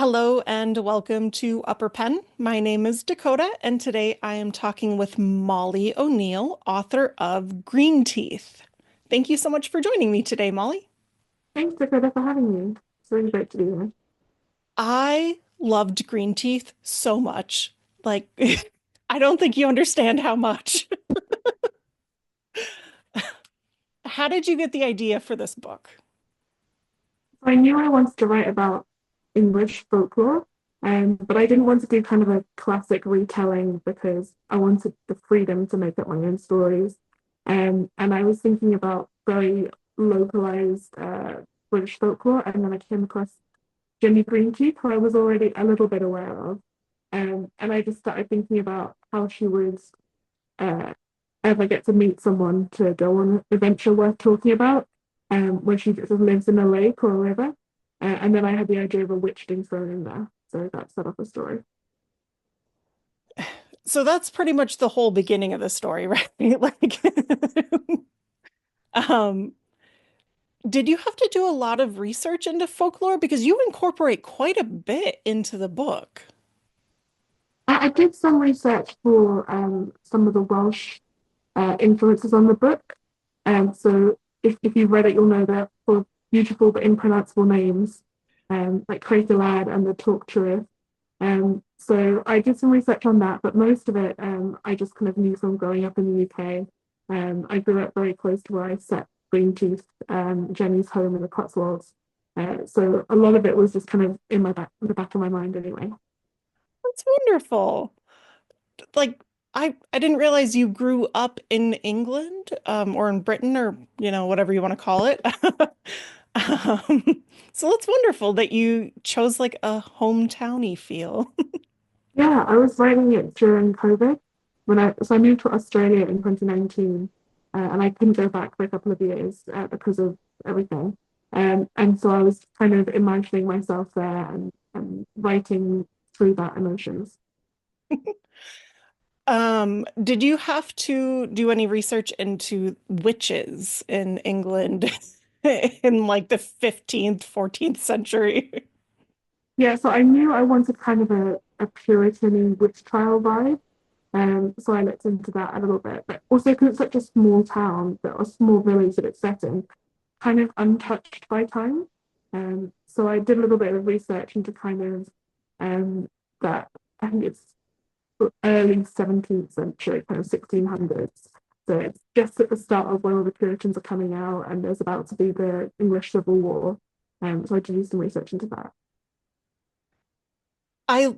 Hello and welcome to Upper Pen. My name is Dakota, and today I am talking with Molly O'Neill, author of Greenteeth. Thank you so much for joining me today, Molly. Thanks, Dakota, for having me. It's really great to be here. I loved Greenteeth so much. Like, I don't think you understand how much. How did you get the idea for this book? So I knew I wanted to write about English folklore, but I didn't want to do kind of a classic retelling because I wanted the freedom to make up my own stories. And I was thinking about very localized British folklore, and then I came across Jenny Greenteeth, who I was already a little bit aware of. And I just started thinking about how she would uh, ever get to meet someone to go on an adventure worth talking about, when she sort of lives in a lake or a river. And then I had the idea of a witch being thrown in there. So that set up a story. So that's pretty much the whole beginning of the story, right? Like, um, did you have to do a lot of research into folklore? Because you incorporate quite a bit into the book. I did some research for some of the Welsh influences on the book. So if you've read it, you'll know that for beautiful but impronounceable names, like Crater Lad and the Talk Truith. So I did some research on that, but most of it I just kind of knew from growing up in the UK. I grew up very close to where I set Greenteeth, Jenny's home in the Cotswolds. So a lot of it was just kind of in the back of my mind anyway. That's wonderful. Like I didn't realize you grew up in England, or in Britain, or whatever you want to call it. Um, so that's wonderful that you chose like a hometowny feel. Yeah, I was writing it during COVID so I moved to Australia in 2019, and I couldn't go back for a couple of years because of everything. And so I was kind of imagining myself there and writing through that emotions. Did you have to do any research into witches in England in like the 15th, 14th century? Yeah, so I knew I wanted kind of a Puritan witch trial vibe. So I looked into that a little bit, but also because it's such a small town, or a small village that it's set in, kind of untouched by time. So I did a little bit of research into kind of that I think it's early 17th century, kind of 1600s. So it's just at the start of when all the Puritans are coming out, and there's about to be the English Civil War. So I did do some research into that. I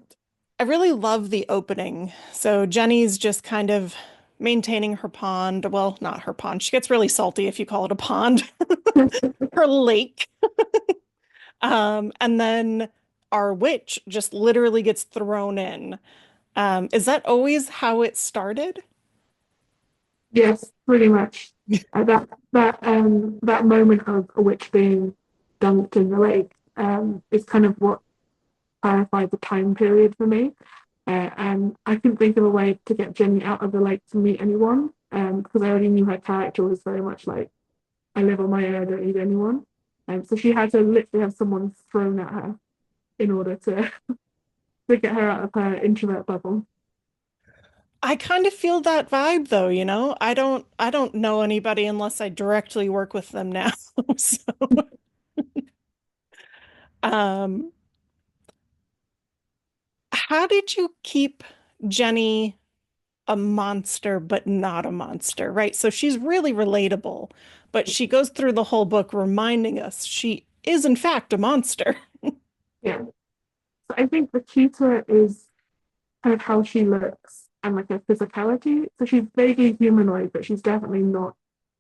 I really love the opening. So Jenny's just kind of maintaining her pond. Well, not her pond. She gets really salty if you call it a pond. Her lake. And then our witch just literally gets thrown in. Is that always how it started? Yes, pretty much. That moment of a witch being dunked in the lake is kind of what clarified the time period for me. And I couldn't think of a way to get Jenny out of the lake to meet anyone, because I already knew her character was very much like, I live on my own, I don't need anyone. And so she had to literally have someone thrown at her in order to to get her out of her introvert bubble. I kind of feel that vibe though, you know? I don't know anybody unless I directly work with them now. So, um, how did you keep Jenny a monster, but not a monster, right? So she's really relatable, but she goes through the whole book reminding us she is, in fact, a monster. Yeah. So I think the key to it is kind of how she looks and like her physicality. So she's vaguely humanoid, but she's definitely not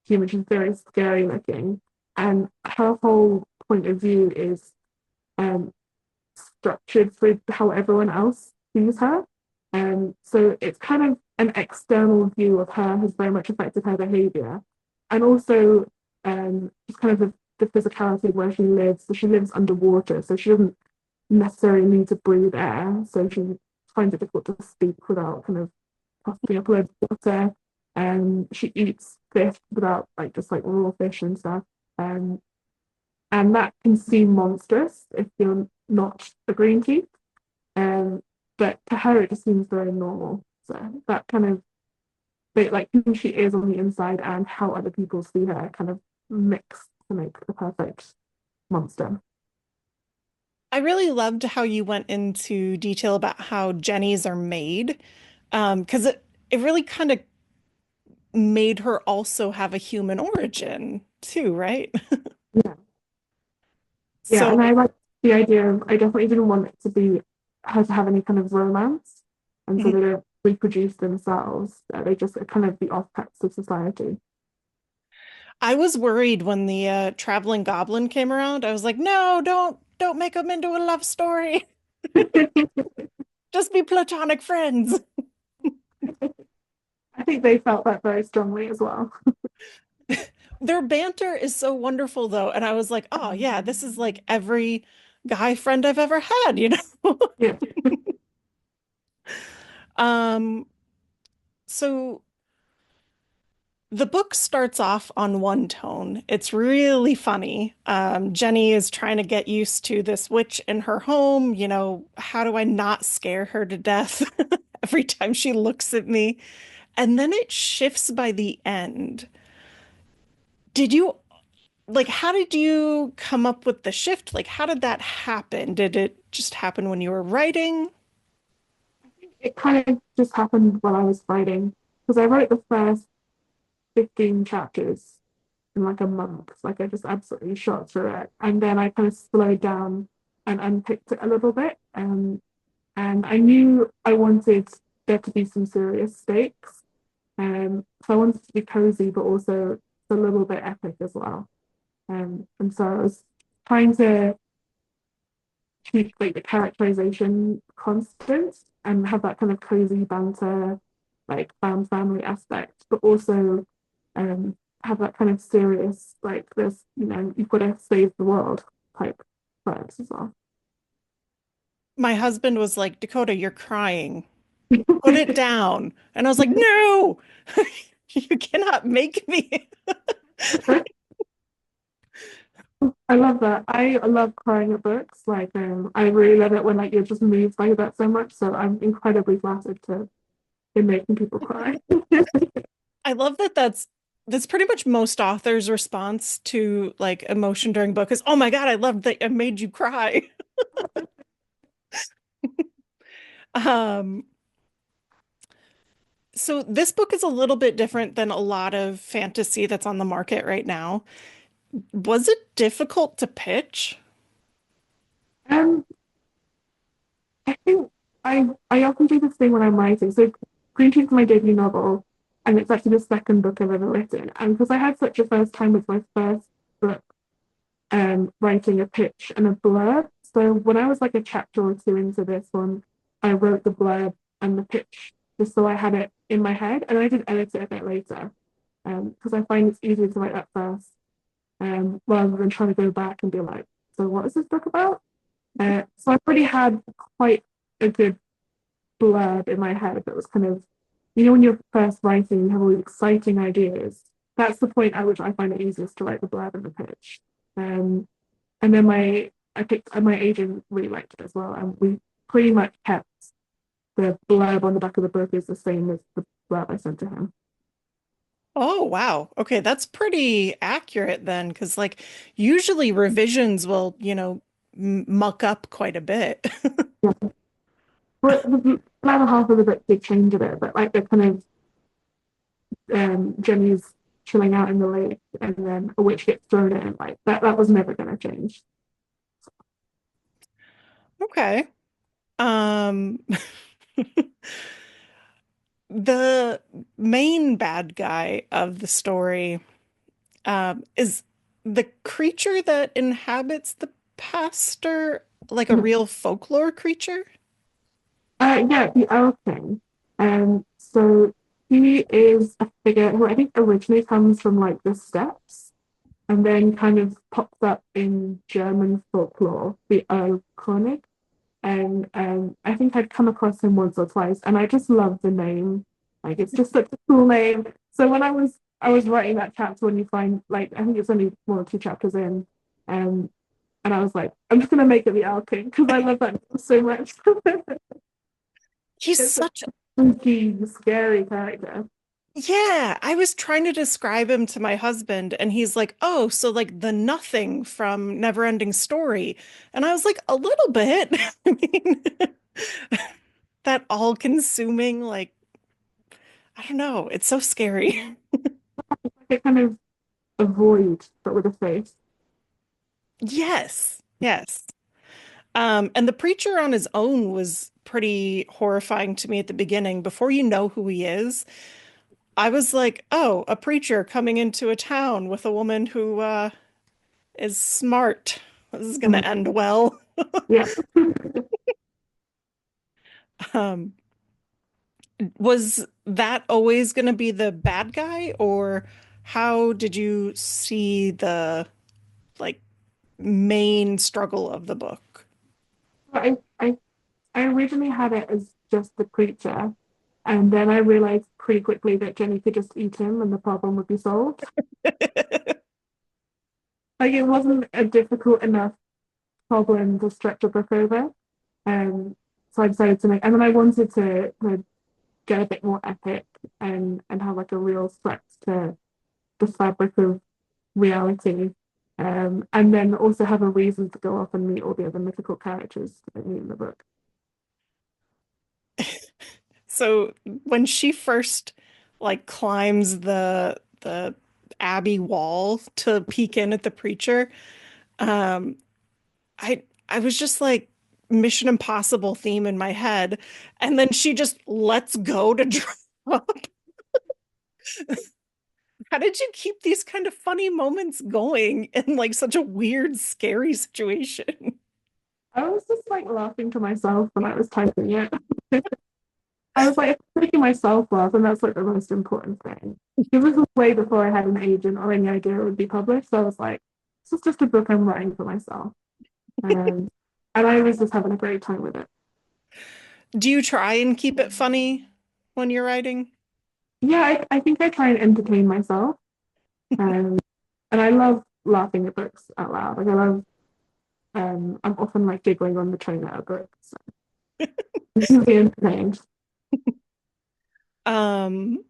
human. She's very scary looking. And her whole point of view is um, structured for how everyone else sees her. So it's kind of an external view of her has very much affected her behavior. And also just kind of the physicality of where she lives. So she lives underwater, so she doesn't necessarily need to breathe air. So she finds it difficult to speak without kind of puffing up a load of water. She eats fish without like just like raw fish and stuff. Um, and that can seem monstrous if you're not a Greenteeth. Um, but to her, it just seems very normal. So that kind of bit, like who she is on the inside and how other people see her, kind of mix to make the perfect monster. I really loved how you went into detail about how Jennies are made, because it really kind of made her also have a human origin too, right? Yeah, yeah, and So I like the idea of. I definitely didn't want it to be her to have any kind of romance, and so mhm. they don't reproduce themselves. They just are kind of the offcuts of society. I was worried when the traveling goblin came around. I was like, no, don't make them into a love story. Just be platonic friends. I think they felt that very strongly as well. Their banter is so wonderful though, and I was like, oh yeah, this is like every guy friend I've ever had, you know? Yeah. Um, so the book starts off on one tone. It's really funny. Jenny is trying to get used to this witch in her home. You know, how do I not scare her to death every time she looks at me? And then it shifts by the end. Did you like, how did you come up with the shift? Like, how did that happen? Did it just happen when you were writing? It kind of just happened while I was writing because I wrote the first 15 chapters in like a month. Like I just absolutely shot through it. And then I kind of slowed down and unpicked it a little bit. And I knew I wanted there to be some serious stakes. So I wanted to be cozy, but also a little bit epic as well. And so I was trying to keep like the characterization constant and have that kind of cozy banter, like found family aspect, but also have that kind of serious, like this, you've got to save the world type vibes as well. My husband was like, Dakota, you're crying. Put it down. And I was like, no, you cannot make me. I love that. I love crying at books. Like, I really love it when like you're just moved by that so much. So I'm incredibly flattered to be making people cry. I love that that's pretty much most authors' response to like emotion during book is, oh my God, I love that I made you cry. Um, so this book is a little bit different than a lot of fantasy that's on the market right now. Was it difficult to pitch? Um, I think I often do this thing when I'm writing. So Greenteeth is my debut novel, and it's actually the second book I've ever written. And because I had such a first time with my first book, writing a pitch and a blurb. So when I was like a chapter or two into this one, I wrote the blurb and the pitch just so I had it in my head, and I did edit it a bit later. Because I find it's easier to write that first, rather than trying to go back and be like, so what is this book about? So I already had quite a good blurb in my head that was kind of, when you're first writing, you have all these exciting ideas. That's the point at which I find it easiest to write the blurb and the pitch. Um, and then I picked my agent really liked it as well, and we pretty much kept the blurb on the back of the book is the same as the blurb I sent to him. Oh, wow. Okay, that's pretty accurate then, because like usually revisions will, muck up quite a bit. Yeah. But the latter half of the book did change a bit, but like the kind of Jenny's chilling out in the lake and then a witch gets thrown in, like that was never gonna change. Okay. Um, the main bad guy of the story, is the creature that inhabits the pasture like a real folklore creature? Yeah, the Owl King. So he is a figure who I think originally comes from like the steppes and then kind of pops up in German folklore, the Earl König. And I think I'd come across him once or twice, and I just love the name. Like it's just such a cool name. So when I was writing that chapter, when you find like I think it's only one or two chapters in, um, And I was like, I'm just gonna make it the Owl King because I love that name so much. He's It's a such spooky, scary character. Yeah, I was trying to describe him to my husband, and he's like, "Oh, so like the nothing from Neverending Story." And I was like, "A little bit." I mean, that all-consuming, like, I don't know, it's so scary. It kind of a void, but with a face. Yes, yes. And the preacher on his own was pretty horrifying to me at the beginning. Before you know who he is, I was like, "Oh, a preacher coming into a town with a woman who is smart. This is going Mm, to end well." yeah. Um, was that always going to be the bad guy, or how did you see the like main struggle of the book? I, I I originally had it as just the preacher, and then I realized pretty quickly that Jenny could just eat him and the problem would be solved. Like it wasn't a difficult enough problem to stretch a book over. So I decided to make, and then I wanted to get a bit more epic and have like a real stretch to the fabric of reality. And then also have a reason to go off and meet all the other mythical characters that meet in the book. So when she first like climbs the Abbey wall to peek in at the preacher, um, I was just like Mission Impossible theme in my head, and then she just lets go to drop. How did you keep these kind of funny moments going in like such a weird, scary situation? I was just like laughing to myself when I was typing it. I was like making myself laugh, and that's like the most important thing. Because this was way before I had an agent or any idea it would be published. So I was like, this is just a book I'm writing for myself. Um, and I was just having a great time with it. Do you try and keep it funny when you're writing? Yeah, I think I try and entertain myself. Um, and I love laughing at books out loud. Like I love, I'm often like giggling on the train at a book. So it's really entertained. Um,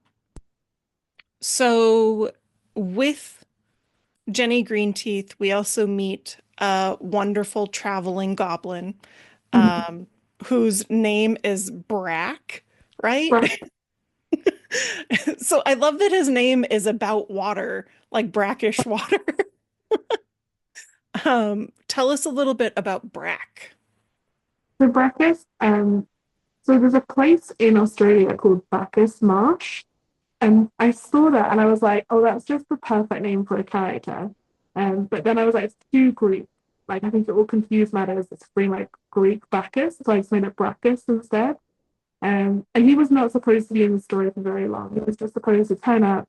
so with Jenny Greenteeth, we also meet a wonderful traveling goblin, um, whose name is Brack, right? But So I love that his name is about water, like brackish water. Tell us a little bit about Brack. for breakfast, so there's a place in Australia called Bacchus Marsh. And I saw that and I was like, oh, that's just the perfect name for a character. But then I was like, it's too Greek. Like, I think it will confuse matters. It's pretty like Greek Bacchus. So I just made it Brachus instead. And he was not supposed to be in the story for very long. He was just supposed to turn up,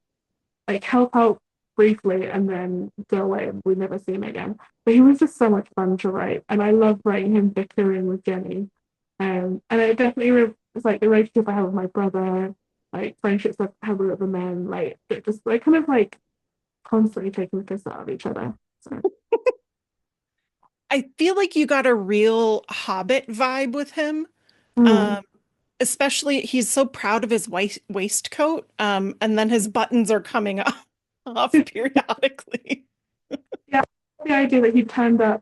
like, help out briefly and then go away and we never see him again. But he was just so much fun to write. And I love writing him bickering with Jenny. And it definitely was like the relationship I have with my brother, like friendships I have with other men, like it just like kind of like constantly taking the piss out of each other. So I feel like you got a real Hobbit vibe with him. mm, Um, Especially he's so proud of his waistcoat, and then his buttons are coming off periodically. yeah, the idea that he turned up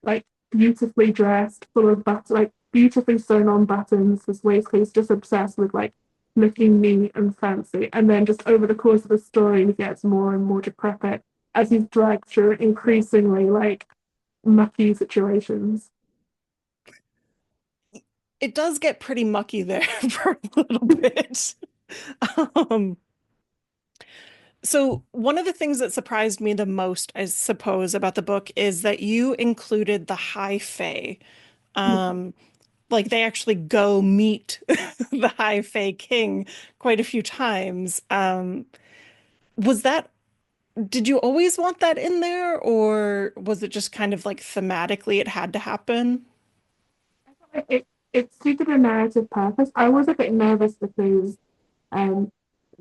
like beautifully dressed, full of like beautifully sewn on buttons, his waistcoat is just obsessed with like looking neat and fancy. And then just over the course of the story, he gets more and more decrepit as he's dragged through increasingly like mucky situations. It does get pretty mucky there for a little bit. Um, so one of the things that surprised me the most, I suppose, about the book is that you included the High Fae. Um, like they actually go meet the High Fae King quite a few times. Was that, did you always want that in there, or was it just kind of like thematically it had to happen? It suited a narrative purpose. I was a bit nervous because um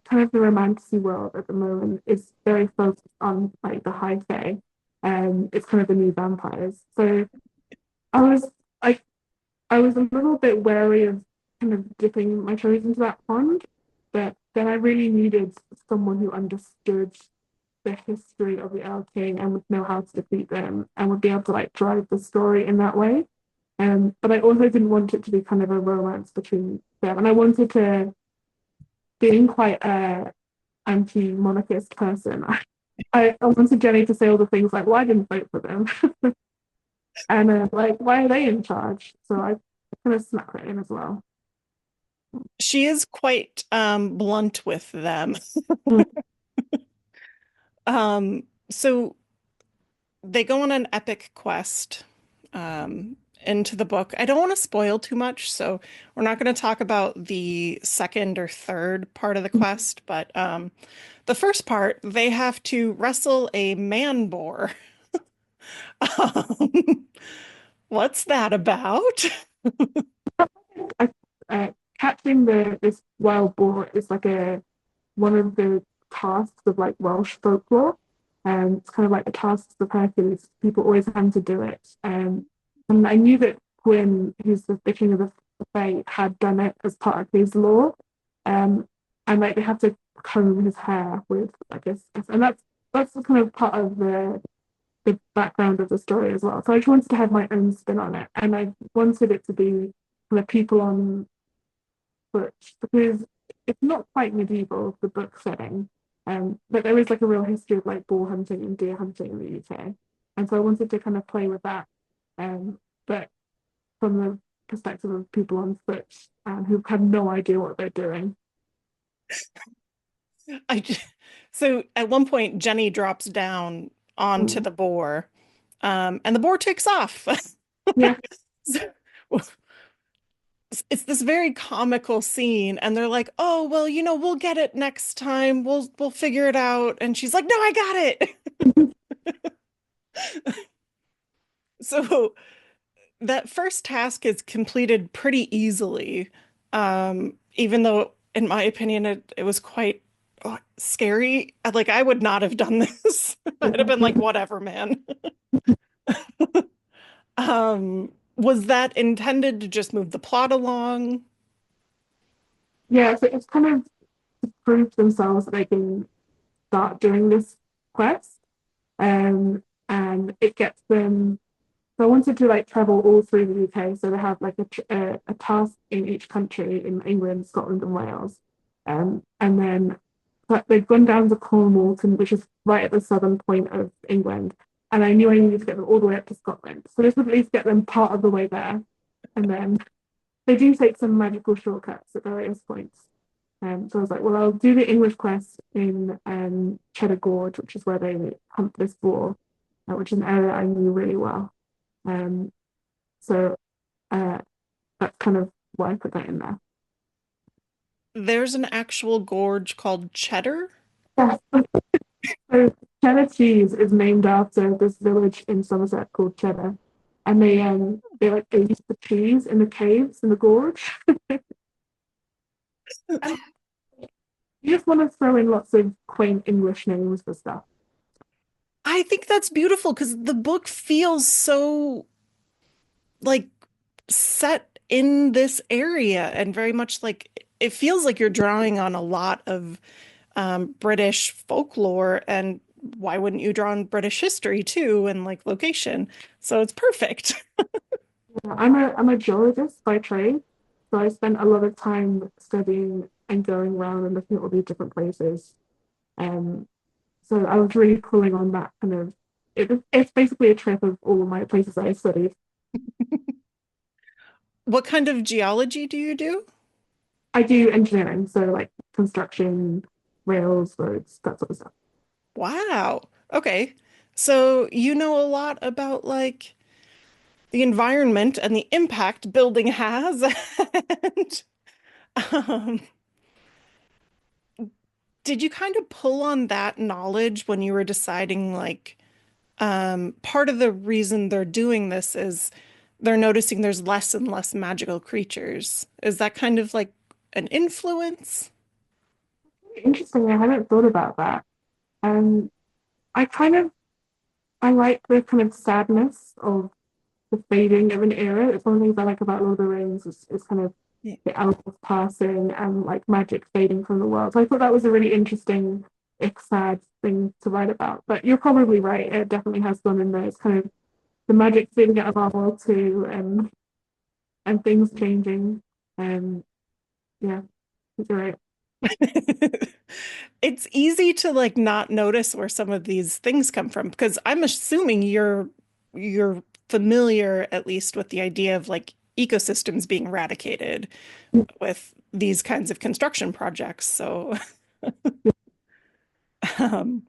kind of the romantasy world at the moment is very focused on like the high fae. It's kind of the new vampires. So I was like, I was a little bit wary of kind of dipping my toes into that pond, but then I really needed someone who understood the history of the Elk King and would know how to defeat them and would be able to like drive the story in that way. But I also didn't want it to be kind of a romance between them, and I wanted to, being quite a anti-monarchist person, I wanted Jenny to say all the things like, "Well, I didn't vote for them," and like, "Why are they in charge?" So I kind of snuck that in as well. She is quite blunt with them. Mm, So they go on an epic quest into the book. I don't want to spoil too much, so we're not going to talk about the second or third part of the quest, but the first part, they have to wrestle a man boar. Um, what's that about? I, Catching this wild boar is like a one of the tasks of like Welsh folklore. It's kind of like the tasks of Hercules. People always have to do it. And I knew that Gwyn, who's the king of the Fae, had done it as part of his law. Um, and like they have to comb his hair with, I guess, and that's the kind of part of the background of the story as well. So I just wanted to have my own spin on it, and I wanted it to be kind of people on foot because it's not quite medieval, the book setting, but there is like a real history of like boar hunting and deer hunting in the UK, and so I wanted to kind of play with that, but from the perspective of people on foot who have no idea what they're doing. I, j- so at one point, Jenny drops down onto Mm. the boar, and the boar takes off. Yeah, So, it's this very comical scene, and they're like, "Oh, well, we'll get it next time. We'll figure it out." And she's like, "No, I got it." So that first task is completed pretty easily, even though, in my opinion, it was quite scary. Like, I would not have done this. I'd have been like, whatever, man. Was that intended to just move the plot along? yeah. So it's kind of to prove themselves that they can start doing this quest, and it gets them. So I wanted to like travel all through the UK. So they have like a task in each country in England, Scotland, and Wales. And then but they've gone down to Cornwall, which is right at the southern point of England. And I knew I needed to get them all the way up to Scotland. So this would at least get them part of the way there. And then they do take some magical shortcuts at various points. So I was like, well, I'll do the English quest in Cheddar Gorge, which is where they hunt this boar, which is an area I knew really well. Um, so uh, that's kind of why I put that in there. There's an actual gorge called Cheddar. Yeah. So Cheddar cheese is named after this village in Somerset called Cheddar, and they like age the cheese in the caves in the gorge. And you just want to throw in lots of quaint English names for stuff. I think that's beautiful because the book feels so like set in this area and very much like it feels like you're drawing on a lot of British folklore, and why wouldn't you draw on British history too and like location? So it's perfect. I'm a geologist by trade, so I spent a lot of time studying and going around and looking at all these different places. Um, so I was really pulling on that kind of. It's basically a trip of all of my places I studied. What kind of geology do you do? I do engineering, so like construction, rails, roads, that sort of stuff. Wow. Okay. So you know a lot about like the environment and the impact building has. And um, did you kind of pull on that knowledge when you were deciding like part of the reason they're doing this is they're noticing there's less and less magical creatures. Is that kind of like an influence? Interesting. I hadn't thought about that. Um, I kind of I like the kind of sadness of the fading of an era. It's one of the things I like about Lord of the Rings is kind of Yeah. the elves passing and like magic fading from the world. So I thought that was a really interesting, if sad thing to write about. But you're probably right. It definitely has gone in there. It's kind of the magic fading out of our world too, and things changing. And yeah, you're right. It's easy to like not notice where some of these things come from because I'm assuming you're familiar at least with the idea of like ecosystems being eradicated with these kinds of construction projects. So, um,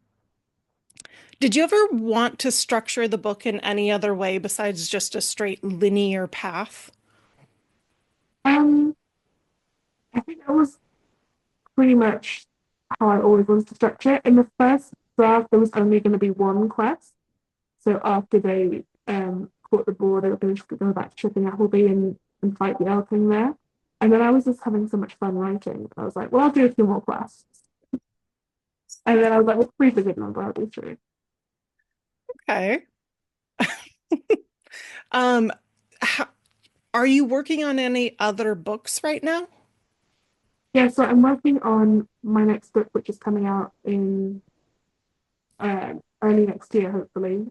did you ever want to structure the book in any other way besides just a straight linear path? Um, I think that was pretty much how I always wanted to structure it. In the first draft, there was only going to be one quest. So after they caught the boar, they were going to go back to Tripping Appleby and fight the Elk King there. And then I was just having so much fun writing. I was like, well, I'll do a few more quests. And then I was like, well, three's a good number. I'll do three. Okay. Um, how, are you working on any other books right now? Yeah, so I'm working on my next book, which is coming out in early next year, hopefully.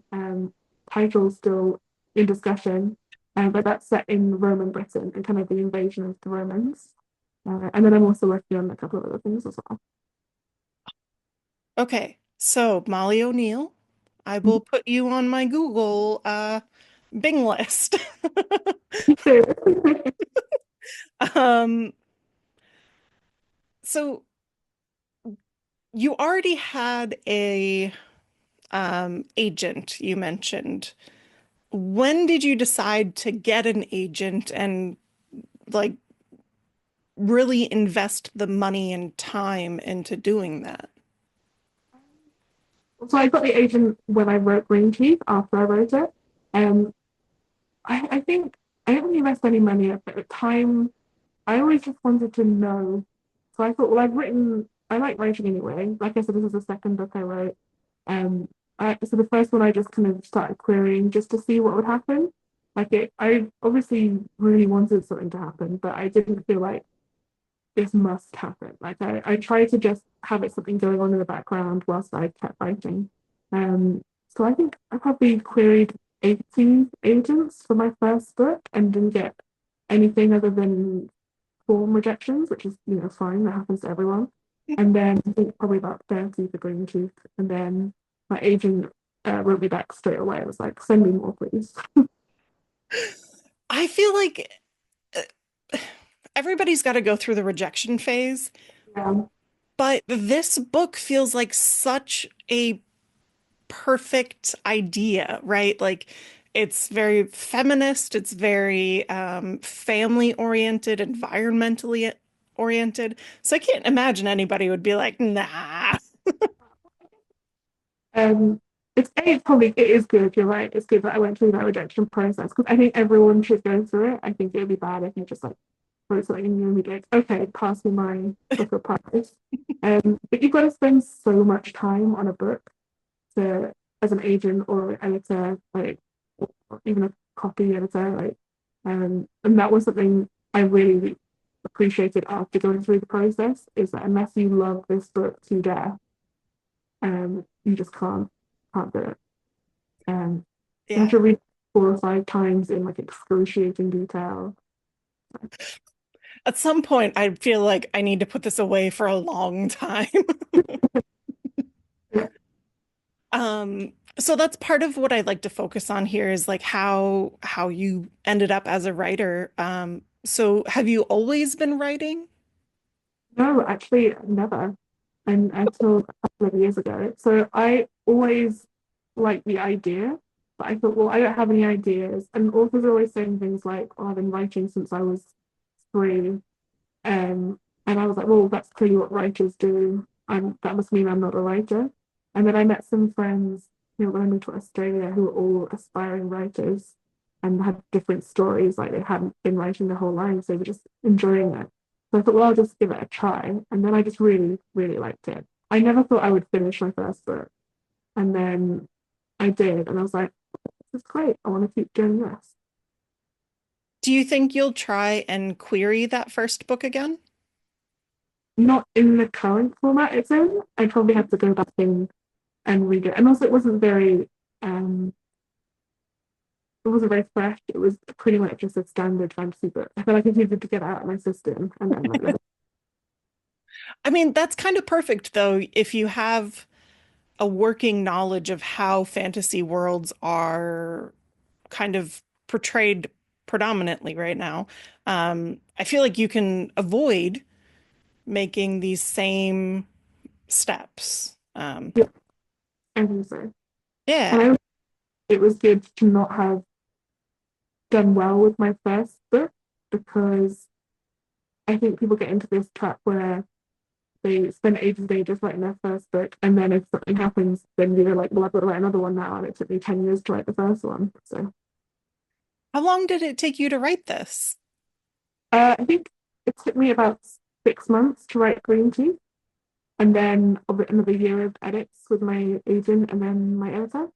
Title's still in discussion, but that's set in Roman Britain and kind of the invasion of the Romans. And then I'm also working on a couple of other things as well. Okay, so Molly O'Neill, I will put you on my Google Bing list. Um, so you already had a agent you mentioned. When did you decide to get an agent and like really invest the money and time into doing that? So I got the agent when I wrote Greenteeth after I wrote it. Um, I think I didn't really invest any money at the time. I always just wanted to know. So I thought, well, I like writing anyway. Like I said, this is the second book I wrote. Um, so the first one I just kind of started querying just to see what would happen. I obviously really wanted something to happen, but I didn't feel like this must happen. I tried to just have it something going on in the background whilst I kept writing. So I think I probably queried 18 agents for my first book and didn't get anything other than form rejections, which is, fine. That happens to everyone. And then I think probably about 30 for Greenteeth. And then my agent wrote me back straight away. I was like, send me more, please. I feel like everybody's got to go through the rejection phase, Yeah. but this book feels like such a perfect idea, right? Like it's very feminist, it's very family oriented, environmentally oriented. So I can't imagine anybody would be like, nah. Um, it's probably it is good. You're right. It's good that I went through that rejection process because I think everyone should go through it. I think it would be bad if you just like wrote something and you be like, okay, pass me my book of prize. But you've got to spend so much time on a book to as an agent or editor, like or even a copy editor, like and that was something I really appreciated after going through the process is that unless you love this book to death, you just can't do it. You have Yeah. to read 4 or 5 times in like excruciating detail. At some point, I feel like I need to put this away for a long time. Yeah. So that's part of what I'd like to focus on here is like how you ended up as a writer. So have you always been writing? No, actually, never. And until a couple of years ago. So I always liked the idea, but I thought, well, I don't have any ideas. And authors are always saying things like, oh, I've been writing since I was 3. And I was like, well, that's clearly what writers do. That must mean I'm not a writer. And then I met some friends, when I moved to Australia who were all aspiring writers and had different stories, like they hadn't been writing their whole lives. They were just enjoying it. So I thought, well, I'll just give it a try. And then I just really, really liked it. I never thought I would finish my first book. And then I did, and I was like, this is great. I want to keep doing this. Do you think you'll try and query that first book again? Not in the current format it's in. I probably have to go back in and read it. And also, um, it wasn't very fresh. It was pretty much just a standard fantasy book. I feel like I needed to get it out of my system and then like, I mean, that's kind of perfect though, if you have a working knowledge of how fantasy worlds are kind of portrayed predominantly right now. I feel like you can avoid making these same steps. yeah, I think so. And Yeah. it was good to not have done well with my first book because I think people get into this trap where they spend ages and ages writing their first book, and then if something happens, then you're like, well, I've got to write another one now, and it took me 10 years to write the first one. So How long did it take you to write this? I think it took me about 6 months to write Greenteeth, and then another year of edits with my agent and then my editor,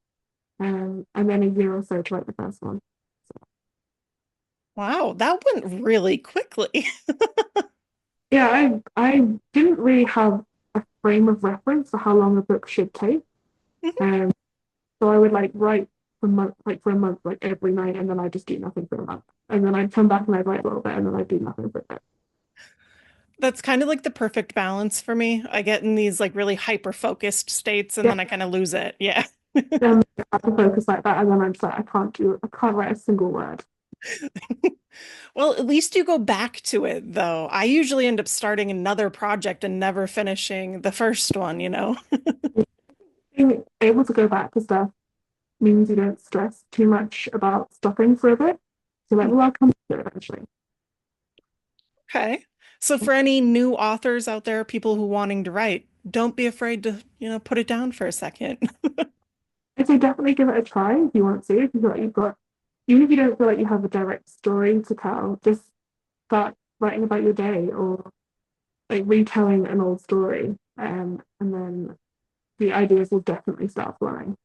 and then a year or so to write the first one. Wow, that went really quickly. Yeah, I didn't really have a frame of reference for how long a book should take. Um, so I would like write for a month, like every night, and then I just do nothing for a month. And then I'd come back and I'd write a little bit, and then I'd do nothing for a bit. That's kind of like the perfect balance for me. I get in these like really hyper focused states and Yeah, then I kind of lose it. Yeah. I have to focus like that, and then I'm just like, I can't write a single word. Well, at least you go back to it though. I usually end up starting another project and never finishing the first one, you know? Being able to go back to stuff means you don't stress too much about stopping for a bit. So like, well, I'll come to it eventually. Okay. So for any new authors out there, people who wanting to write, don't be afraid to, put it down for a second. I'd say definitely give it a try if you want to. If you feel like you've got, even if you don't feel like you have a direct story to tell, just start writing about your day or like retelling an old story. And then the ideas will definitely start flowing.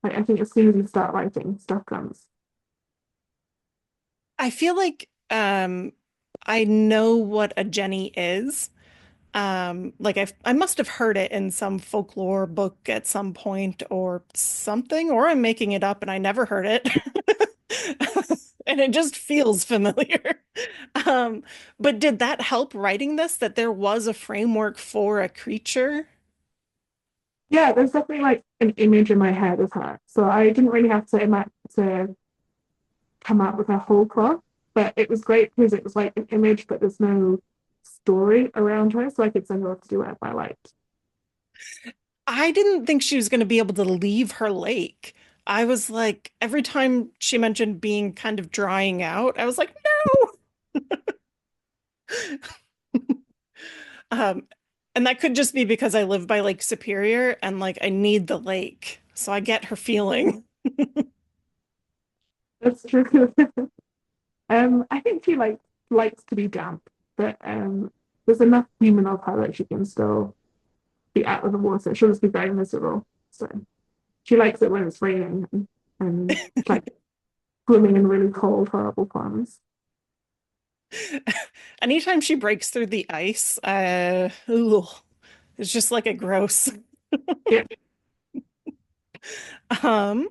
Like I think as soon as you start writing, stuff comes. I feel like I know what a Jenny is. Like I must have heard it in some folklore book at some point or something, or I'm making it up and I never heard it. And it just feels familiar. Um, but did that help writing this, that there was a framework for a creature? Yeah, there's definitely like an image in my head of her. So I didn't really have to come up with a whole plot, but it was great because it was like an image, but there's no story around her, so I could send her off to do whatever I liked. I didn't think she was going to be able to leave her lake. I was like, every time she mentioned being kind of drying out, I was like, no. Um, and that could just be because I live by Lake Superior and like I need the lake. So I get her feeling. That's true. I think she likes to be damp, but there's enough human of her that she can still be out of the water. She'll just be very miserable. So she likes it when it's raining and like swimming in really cold, horrible ponds. Anytime she breaks through the ice, ooh, it's just like a gross. Yeah. Um,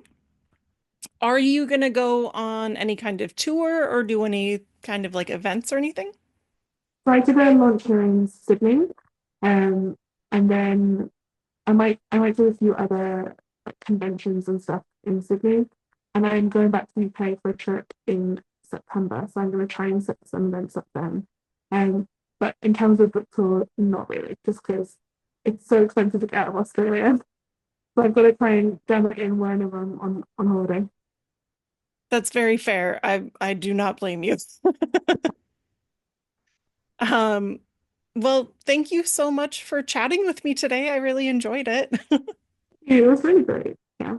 are you gonna go on any kind of tour or do any kind of like events or anything? So I did a launch here in Sydney, um, and then I might do a few other like, conventions and stuff in Sydney, and I'm going back to the UK for a trip in September, so I'm going to try and set some events up then. But in terms of book tour, not really, just because it's so expensive to get out of Australia. So I've got to try and jam it in whenever I'm on holiday. That's very fair. I do not blame you. Um, well, thank you so much for chatting with me today. I really enjoyed it. Yeah, it was really great. Yeah.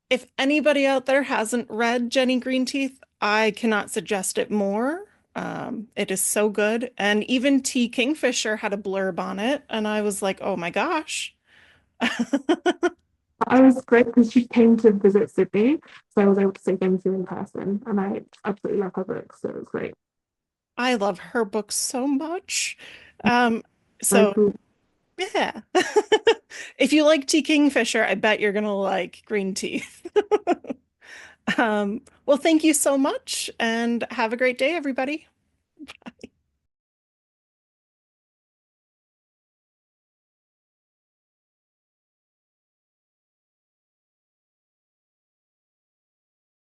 If anybody out there hasn't read Jenny Greenteeth, I cannot suggest it more. It is so good. And even T. Kingfisher had a blurb on it, and I was like, oh my gosh. I was great because she came to visit Sydney, so I was able to say thank you in person, and I absolutely love her books, so it was great. I love her books so much. Um, Very so cool. yeah. If you like T. Kingfisher, I bet you're gonna like Greenteeth. Well, thank you so much and have a great day, everybody.